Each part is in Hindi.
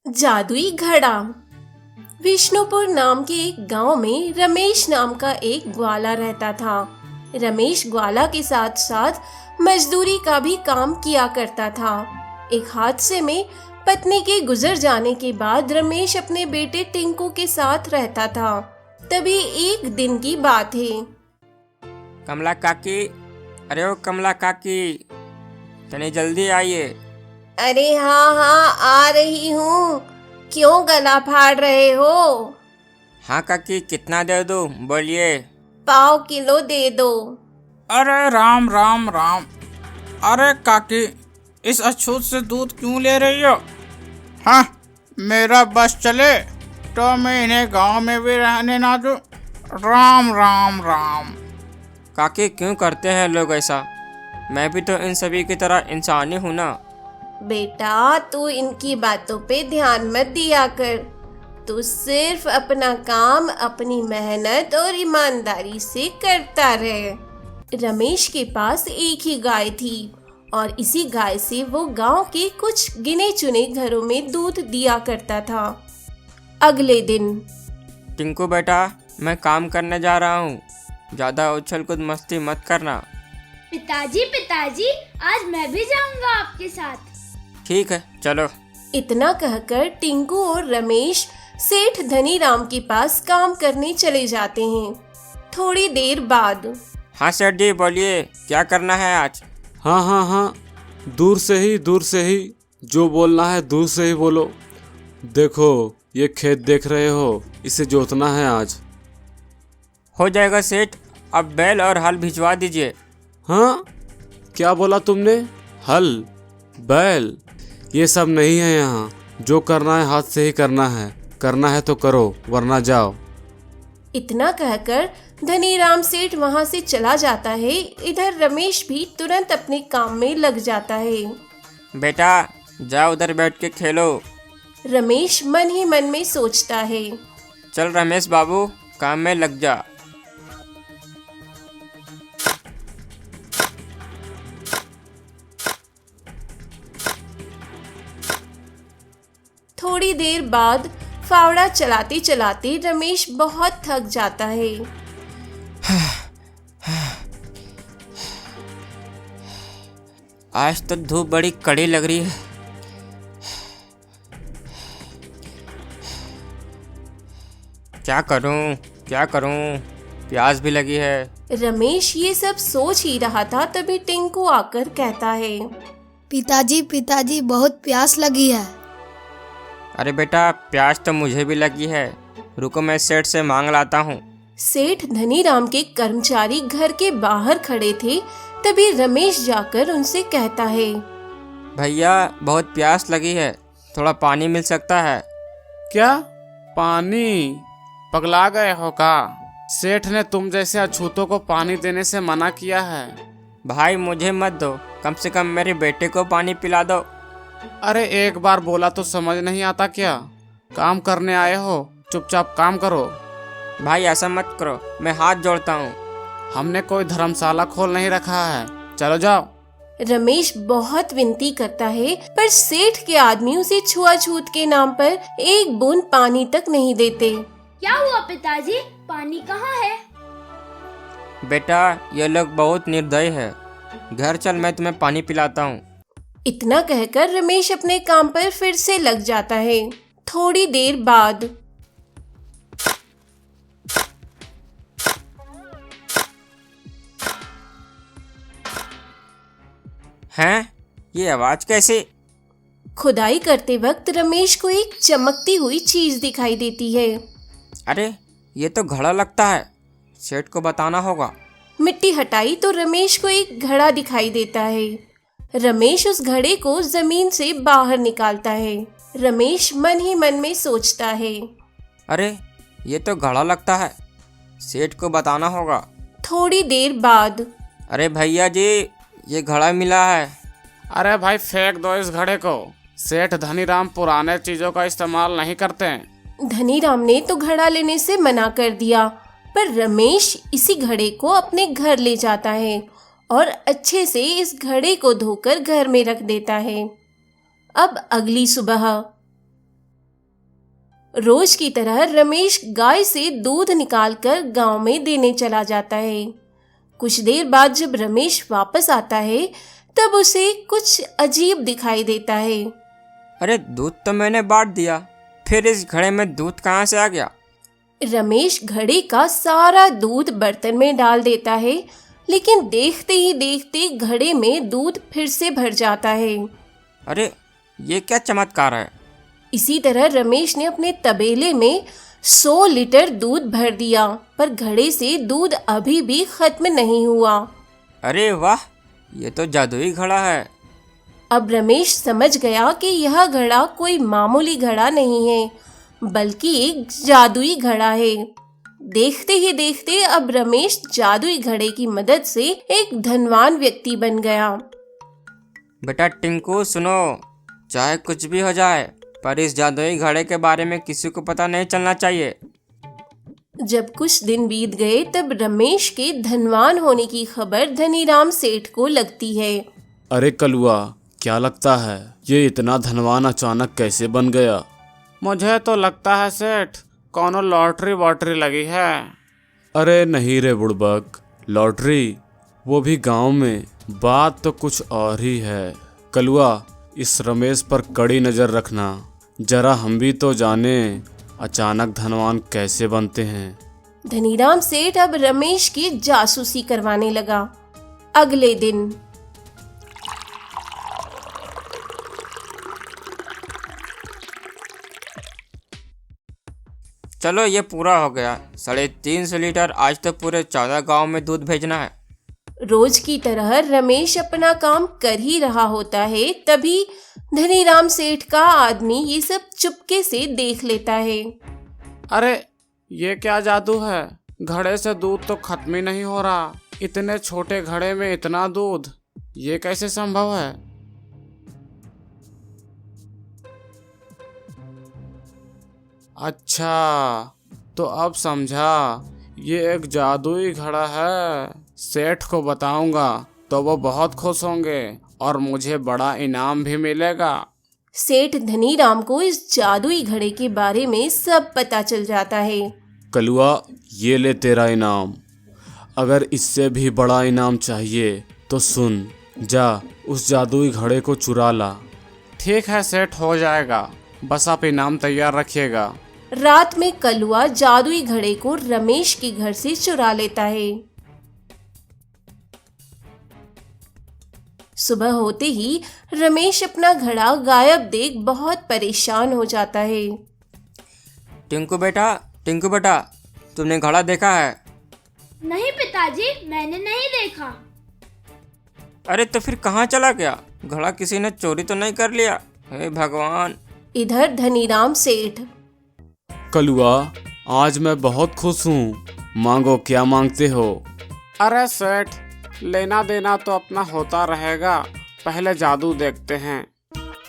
जादुई घड़ा। विष्णुपुर नाम के एक गांव में रमेश नाम का एक ग्वाला रहता था। रमेश ग्वाला के साथ साथ मजदूरी का भी काम किया करता था। एक हादसे में पत्नी के गुजर जाने के बाद रमेश अपने बेटे टिंकू के साथ रहता था। तभी एक दिन की बात है। कमला काकी, अरे ओ कमला काकी, तनी जल्दी आइए। अरे हाँ हाँ, आ रही हूँ। क्यों गला फाड़ रहे हो? हाँ काकी, कितना दे दूँ, बोलिए। पाव किलो दे दो। अरे राम राम राम। अरे काकी, इस अछूत से दूध क्यों ले रही हो? हाँ, मेरा बस चले तो मैं इन्हें गांव में भी रहने ना दूं। राम राम राम। काकी, क्यों करते हैं लोग ऐसा? मैं भी तो इन सभी की तरह इंसान ही हूँ ना। बेटा, तू इनकी बातों पे ध्यान मत दिया कर। तू सिर्फ अपना काम अपनी मेहनत और ईमानदारी से करता रहे। रमेश के पास एक ही गाय थी और इसी गाय से वो गांव के कुछ गिने चुने घरों में दूध दिया करता था। अगले दिन, टिंकू बेटा, मैं काम करने जा रहा हूँ, ज़्यादा उछल कूद मस्ती मत करना। पिताजी, आज मैं भी जाऊंगा आपके साथ। ठीक है, चलो। इतना कहकर टिंकू और रमेश सेठ धनीराम के पास काम करने चले जाते हैं। थोड़ी देर बाद, हाँ सेठ जी, बोलिए, क्या करना है आज? हाँ, दूर से ही जो बोलना है दूर से ही बोलो। देखो, ये खेत देख रहे हो, इसे जोतना है आज। हो जाएगा सेठ, अब बैल और हल भिजवा दीजिए। हाँ, क्या बोला तुमने? हल, बैल, ये सब नहीं है यहाँ। जो करना है हाथ से ही करना है तो करो, वरना जाओ। इतना कहकर धनीराम सेठ वहां से चला जाता है। इधर रमेश भी तुरंत अपने काम में लग जाता है। बेटा, जाओ उधर बैठ के खेलो। रमेश मन ही मन में सोचता है। चल रमेश बाबू, काम में लग जा। थोड़ी देर बाद फावड़ा चलाते चलाते रमेश बहुत थक जाता है। आज तो धूप बड़ी कड़ी लग रही है। क्या करूं? प्यास भी लगी है। रमेश ये सब सोच ही रहा था, तभी टिंकू आकर कहता है। पिताजी, बहुत प्यास लगी है। अरे बेटा, प्यास तो मुझे भी लगी है, रुको मैं सेठ से मांग लाता हूँ। सेठ धनीराम के कर्मचारी घर के बाहर खड़े थे। तभी रमेश जाकर उनसे कहता है। भैया, बहुत प्यास लगी है, थोड़ा पानी मिल सकता है? क्या पानी? पगला गए हो का? सेठ ने तुम जैसे अछूतों को पानी देने से मना किया है। भाई, मुझे मत दो, कम से कम मेरे बेटे को पानी पिला दो। अरे एक बार बोला तो समझ नहीं आता क्या? काम करने आए हो, चुपचाप काम करो। भाई ऐसा मत करो, मैं हाथ जोड़ता हूँ। हमने कोई धर्मशाला खोल नहीं रखा है, चलो जाओ। रमेश बहुत विनती करता है, पर सेठ के आदमी उसे छुआछूत के नाम पर एक बूंद पानी तक नहीं देते। क्या हुआ पिताजी, पानी कहाँ है? बेटा, ये लोग बहुत निर्दयी है, घर चल, मैं तुम्हें पानी पिलाता हूँ। इतना कहकर रमेश अपने काम पर फिर से लग जाता है। थोड़ी देर बाद, हैं? ये आवाज कैसे? खुदाई करते वक्त रमेश को एक चमकती हुई चीज दिखाई देती है। अरे, ये तो घड़ा लगता है, सेठ को बताना होगा। मिट्टी हटाई तो रमेश को एक घड़ा दिखाई देता है। रमेश उस घड़े को जमीन से बाहर निकालता है। रमेश मन ही मन में सोचता है। अरे, ये तो घड़ा लगता है, सेठ को बताना होगा। थोड़ी देर बाद, अरे भैया जी, ये घड़ा मिला है। अरे भाई, फेंक दो इस घड़े को। सेठ धनीराम पुराने चीजों का इस्तेमाल नहीं करते हैं। धनीराम ने तो घड़ा लेने से मना कर दिया, पर रमेश इसी घड़े को अपने घर ले जाता है और अच्छे से इस घड़े को धोकर घर में रख देता है। अब अगली सुबह, रोज की तरह रमेश गाय से दूध निकालकर गांव में देने चला जाता है। कुछ देर बाद जब रमेश वापस आता है तब उसे कुछ अजीब दिखाई देता है। अरे दूध तो मैंने बांट दिया, फिर इस घड़े में दूध कहाँ से आ गया? रमेश घड़े का सारा दूध बर्तन में डाल देता है, लेकिन देखते ही देखते घड़े में दूध फिर से भर जाता है। अरे ये क्या चमत्कार है? इसी तरह रमेश ने अपने तबेले में 100 लीटर दूध भर दिया, पर घड़े से दूध अभी भी खत्म नहीं हुआ। अरे वाह, ये तो जादुई घड़ा है। अब रमेश समझ गया कि यह घड़ा कोई मामूली घड़ा नहीं है, बल्कि एक जादुई घड़ा है। देखते ही देखते अब रमेश जादुई घड़े की मदद से एक धनवान व्यक्ति बन गया। बेटा टिंकू सुनो, चाहे कुछ भी हो जाए पर इस जादुई घड़े के बारे में किसी को पता नहीं चलना चाहिए। जब कुछ दिन बीत गए तब रमेश के धनवान होने की खबर धनीराम सेठ को लगती है। अरे कलुआ, क्या लगता है ये इतना धनवान अचानक कैसे बन गया? मुझे तो लगता है सेठ कौनो लॉटरी वॉटरी लगी है। अरे नहीं रे बुड़बक, लॉटरी वो भी गांव में, बात तो कुछ और ही है। कलुआ, इस रमेश पर कड़ी नज़र रखना, जरा हम भी तो जाने अचानक धनवान कैसे बनते हैं। धनीराम सेठ अब रमेश की जासूसी करवाने लगा। अगले दिन चलो ये पूरा हो गया, 350 लीटर। आज तो पूरे 14 गांव में दूध भेजना है। रोज की तरह रमेश अपना काम कर ही रहा होता है, तभी धनीराम सेठ का आदमी ये सब चुपके से देख लेता है। अरे ये क्या जादू है? घड़े से दूध तो खत्म ही नहीं हो रहा। इतने छोटे घड़े में इतना दूध, ये कैसे संभव है? अच्छा, तो अब समझा, ये एक जादुई घड़ा है। सेठ को बताऊंगा तो वो बहुत खुश होंगे और मुझे बड़ा इनाम भी मिलेगा। सेठ धनीराम को इस जादुई घड़े के बारे में सब पता चल जाता है। कलुआ, ये ले तेरा इनाम। अगर इससे भी बड़ा इनाम चाहिए तो सुन, जा उस जादुई घड़े को चुरा ला। ठीक है सेठ, हो जाएगा, बस आप इनाम तैयार रखिएगा। रात में कलुआ जादुई घड़े को रमेश के घर से चुरा लेता है। सुबह होते ही रमेश अपना घड़ा गायब देख बहुत परेशान हो जाता है। टिंकू बेटा, तुमने घड़ा देखा है? नहीं पिताजी, मैंने नहीं देखा। अरे तो फिर कहाँ चला गया? घड़ा किसी ने चोरी तो नहीं कर लिया? हे भगवान। इधर धनीराम सेठ, कलुआ, आज मैं बहुत खुश हूँ, मांगो क्या मांगते हो? अरे सेठ, लेना देना तो अपना होता रहेगा, पहले जादू देखते हैं।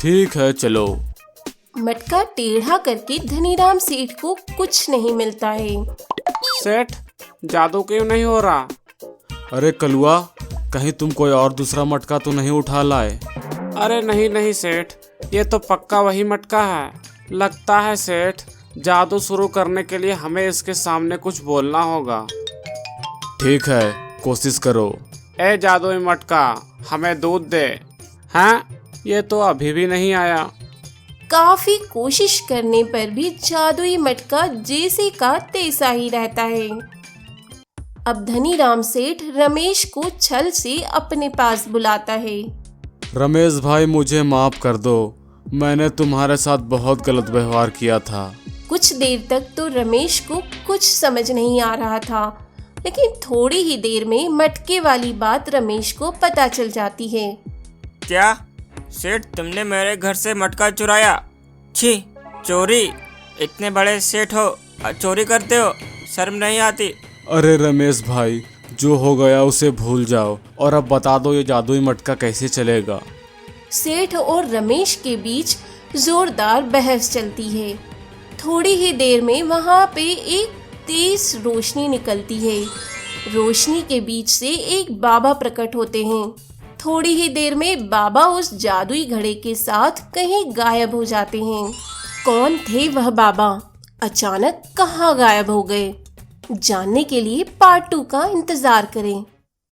ठीक है चलो। मटका टेढ़ा करके धनीराम सेठ को कुछ नहीं मिलता है। सेठ, जादू क्यों नहीं हो रहा? अरे कलुआ, कहीं तुम कोई और दूसरा मटका तो नहीं उठा लाए? अरे नहीं सेठ, ये तो पक्का वही मटका है। लगता है सेठ, जादू शुरू करने के लिए हमें इसके सामने कुछ बोलना होगा। ठीक है, कोशिश करो। ए जादुई मटका, हमें दूध दे। हाँ, ये तो अभी भी नहीं आया। काफी कोशिश करने पर भी जादुई मटका जैसे का तैसा ही रहता है। अब धनीराम सेठ रमेश को छल से अपने पास बुलाता है। रमेश भाई, मुझे माफ कर दो, मैंने तुम्हारे साथ बहुत गलत व्यवहार किया था। कुछ देर तक तो रमेश को कुछ समझ नहीं आ रहा था, लेकिन थोड़ी ही देर में मटके वाली बात रमेश को पता चल जाती है। क्या सेठ, तुमने मेरे घर से मटका चुराया? छी, चोरी! इतने बड़े सेठ हो और चोरी करते हो, शर्म नहीं आती? अरे रमेश भाई, जो हो गया उसे भूल जाओ और अब बता दो ये जादुई मटका कैसे चलेगा। सेठ और रमेश के बीच जोरदार बहस चलती है। थोड़ी ही देर में वहाँ पे एक तेज रोशनी निकलती है। रोशनी के बीच से एक बाबा प्रकट होते हैं। थोड़ी ही देर में बाबा उस जादुई घड़े के साथ कहीं गायब हो जाते हैं। कौन थे वह बाबा, अचानक कहाँ गायब हो गए। जानने के लिए पार्ट 2 का इंतजार करें।